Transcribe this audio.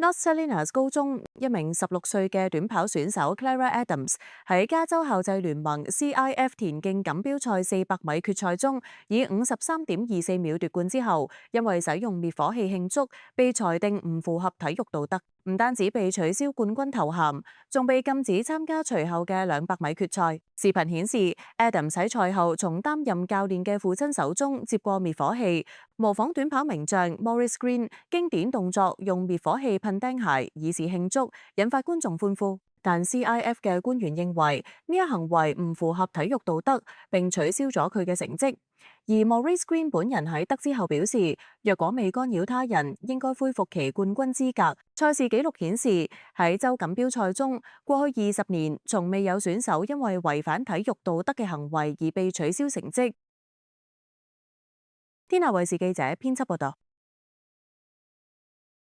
North Salinas 高中一名16歲嘅短跑選手 Clara Adams 喺加州校際聯盟 CIF 田徑錦標賽400米決賽中，以53.24秒奪冠之後，因為使用滅火器慶祝，被裁定唔符合體育道德，唔單止被取消冠軍頭銜，仲被禁止參加隨後嘅200米決賽。視頻顯示 Adams 喺賽後從擔任教練嘅父親手中接過滅火器，模仿短跑名將 Maurice Green 經典動作，用滅火器噴釘鞋以示慶祝，引發觀眾歡呼。但 CIF 嘅官員認為呢一行為唔符合體育道德，並取消咗佢嘅成績。而 Maurice Green 本人喺得知後表示，若果未干擾他人，應該恢復其冠軍資格。賽事紀錄顯示，喺州錦標賽中，過去20年從未有選手因為違反體育道德嘅行為而被取消成績。天下衛視記者編輯報道。